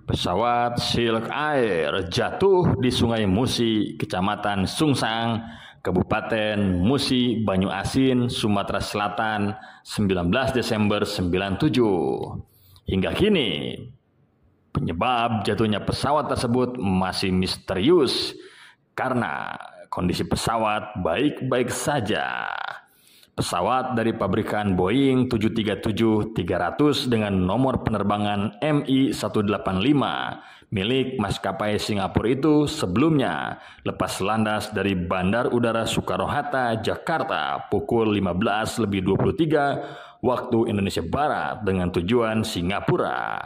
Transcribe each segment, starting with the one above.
Pesawat Silk Air jatuh di Sungai Musi, Kecamatan Sungsang, Kabupaten Musi, Banyu Asin, Sumatera Selatan, 19 Desember 97. Hingga kini, penyebab jatuhnya pesawat tersebut masih misterius karena kondisi pesawat baik-baik saja. Pesawat dari pabrikan Boeing 737-300 dengan nomor penerbangan MI-185 milik maskapai Singapura itu sebelumnya lepas landas dari Bandar Udara Soekarno-Hatta, Jakarta pukul 15.23 waktu Indonesia Barat dengan tujuan Singapura.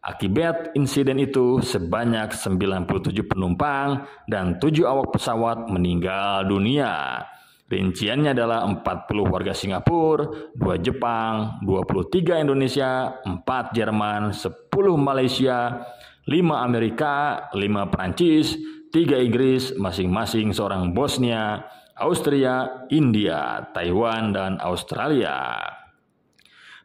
Akibat insiden itu sebanyak 97 penumpang dan 7 awak pesawat meninggal dunia. Rinciannya adalah 40 warga Singapura, 2 Jepang, 23 Indonesia, 4 Jerman, 10 Malaysia, 5 Amerika, 5 Prancis, 3 Inggris, masing-masing seorang Bosnia, Austria, India, Taiwan, dan Australia.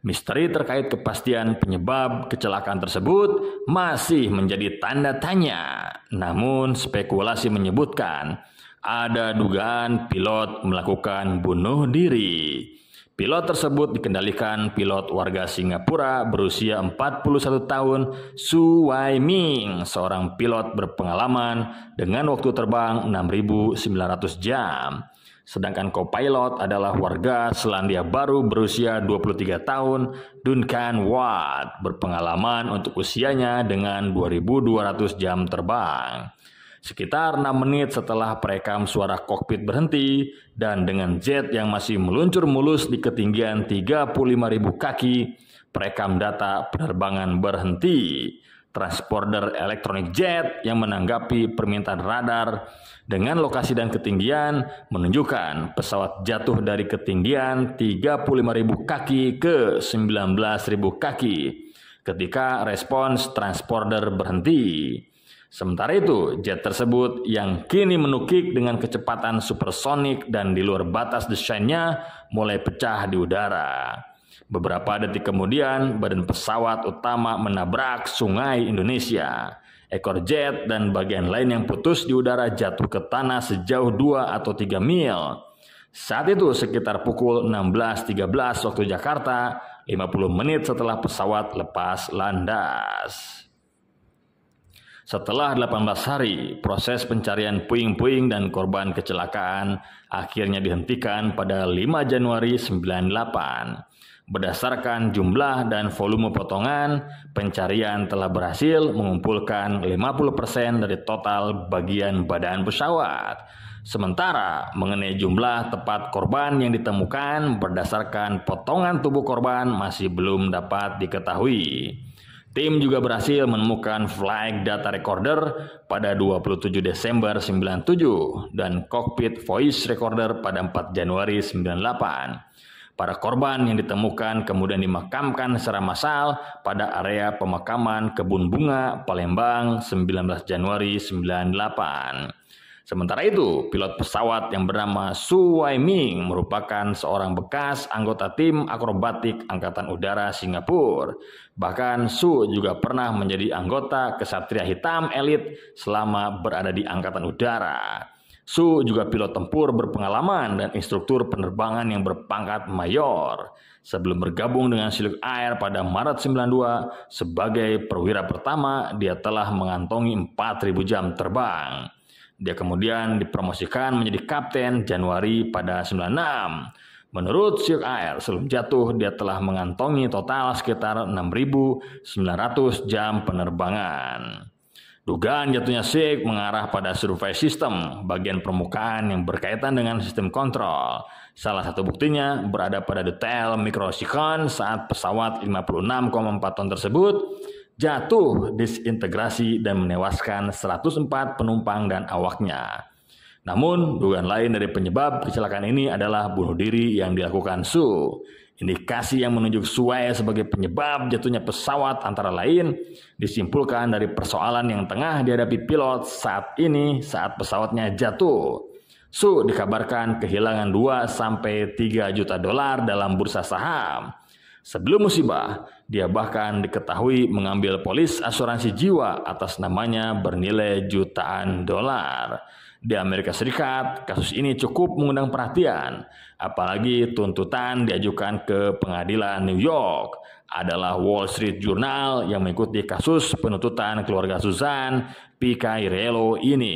Misteri terkait kepastian penyebab kecelakaan tersebut masih menjadi tanda tanya. Namun spekulasi menyebutkan ada dugaan pilot melakukan bunuh diri. Pilot tersebut dikendalikan pilot warga Singapura berusia 41 tahun, Su Wai Ming, seorang pilot berpengalaman dengan waktu terbang 6.900 jam. Sedangkan co-pilot adalah warga Selandia Baru berusia 23 tahun, Duncan Watt, berpengalaman untuk usianya dengan 2.200 jam terbang. Sekitar 6 menit setelah perekam suara kokpit berhenti dan dengan jet yang masih meluncur mulus di ketinggian 35.000 kaki, perekam data penerbangan berhenti. Transponder elektronik jet yang menanggapi permintaan radar dengan lokasi dan ketinggian menunjukkan pesawat jatuh dari ketinggian 35.000 kaki ke 19.000 kaki ketika respons transponder berhenti. Sementara itu, jet tersebut yang kini menukik dengan kecepatan supersonik dan di luar batas desainnya mulai pecah di udara. Beberapa detik kemudian, badan pesawat utama menabrak sungai Indonesia. Ekor jet dan bagian lain yang putus di udara jatuh ke tanah sejauh 2 atau 3 mil. Saat itu sekitar pukul 16.13 waktu Jakarta, 50 menit setelah pesawat lepas landas. Setelah 18 hari, proses pencarian puing-puing dan korban kecelakaan akhirnya dihentikan pada 5 Januari 98. Berdasarkan jumlah dan volume potongan, pencarian telah berhasil mengumpulkan 50% dari total bagian badan pesawat. Sementara mengenai jumlah tepat korban yang ditemukan berdasarkan potongan tubuh korban masih belum dapat diketahui. Tim juga berhasil menemukan flight data recorder pada 27 Desember 97 dan cockpit voice recorder pada 4 Januari 98. Para korban yang ditemukan kemudian dimakamkan secara massal pada area pemakaman Kebun Bunga, Palembang, 19 Januari 98. Sementara itu, pilot pesawat yang bernama Su Wai Ming merupakan seorang bekas anggota tim akrobatik Angkatan Udara Singapura. Bahkan Su juga pernah menjadi anggota Kesatria Hitam Elit selama berada di Angkatan Udara. Su juga pilot tempur berpengalaman dan instruktur penerbangan yang berpangkat mayor. Sebelum bergabung dengan Silk Air pada Maret 92, sebagai perwira pertama, dia telah mengantongi 4.000 jam terbang. Dia kemudian dipromosikan menjadi kapten Januari pada 96. Menurut Silk Air, sebelum jatuh dia telah mengantongi total sekitar 6.900 jam penerbangan. Dugaan jatuhnya Silk mengarah pada survei sistem, bagian permukaan yang berkaitan dengan sistem kontrol. Salah satu buktinya berada pada detail mikrosikon saat pesawat 56,4 ton tersebut jatuh disintegrasi dan menewaskan 104 penumpang dan awaknya. Namun, dugaan lain dari penyebab kecelakaan ini adalah bunuh diri yang dilakukan Su. Indikasi yang menunjuk Su Wai sebagai penyebab jatuhnya pesawat antara lain disimpulkan dari persoalan yang tengah dihadapi pilot saat ini saat pesawatnya jatuh. Su dikabarkan kehilangan 2-3 juta dolar dalam bursa saham. Sebelum musibah, dia bahkan diketahui mengambil polis asuransi jiwa atas namanya bernilai jutaan dolar. Di Amerika Serikat, kasus ini cukup mengundang perhatian, apalagi tuntutan diajukan ke pengadilan New York. Adalah Wall Street Journal yang mengikuti kasus penuntutan keluarga Susan Piccirillo ini.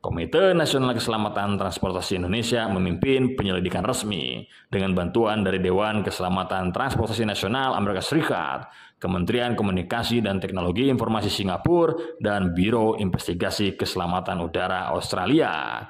Komite Nasional Keselamatan Transportasi Indonesia memimpin penyelidikan resmi dengan bantuan dari Dewan Keselamatan Transportasi Nasional Amerika Serikat, Kementerian Komunikasi dan Teknologi Informasi Singapura, dan Biro Investigasi Keselamatan Udara Australia.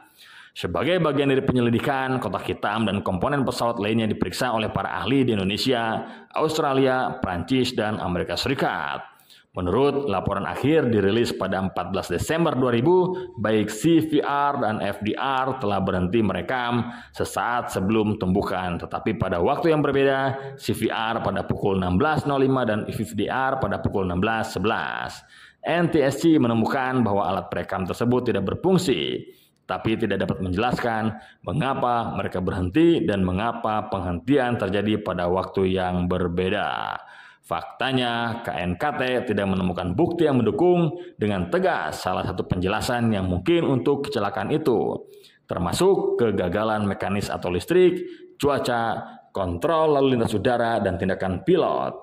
Sebagai bagian dari penyelidikan, kotak hitam dan komponen pesawat lainnya diperiksa oleh para ahli di Indonesia, Australia, Prancis, dan Amerika Serikat. Menurut laporan akhir dirilis pada 14 Desember 2000, baik CVR dan FDR telah berhenti merekam sesaat sebelum tumbukan. Tetapi pada waktu yang berbeda, CVR pada pukul 16.05 dan FDR pada pukul 16.11. NTSC menemukan bahwa alat perekam tersebut tidak berfungsi, tapi tidak dapat menjelaskan mengapa mereka berhenti dan mengapa penghentian terjadi pada waktu yang berbeda. Faktanya, KNKT tidak menemukan bukti yang mendukung dengan tegas salah satu penjelasan yang mungkin untuk kecelakaan itu, termasuk kegagalan mekanis atau listrik, cuaca, kontrol lalu lintas udara, dan tindakan pilot.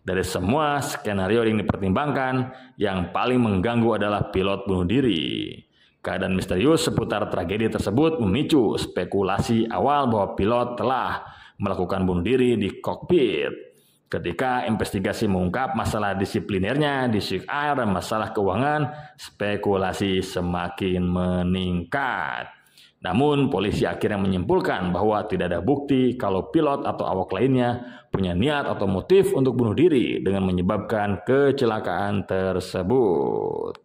Dari semua skenario yang dipertimbangkan, yang paling mengganggu adalah pilot bunuh diri. Keadaan misterius seputar tragedi tersebut memicu spekulasi awal bahwa pilot telah melakukan bunuh diri di kokpit. Ketika investigasi mengungkap masalah disiplinernya di Swift Air dan masalah keuangan, spekulasi semakin meningkat. Namun, polisi akhirnya menyimpulkan bahwa tidak ada bukti kalau pilot atau awak lainnya punya niat atau motif untuk bunuh diri dengan menyebabkan kecelakaan tersebut.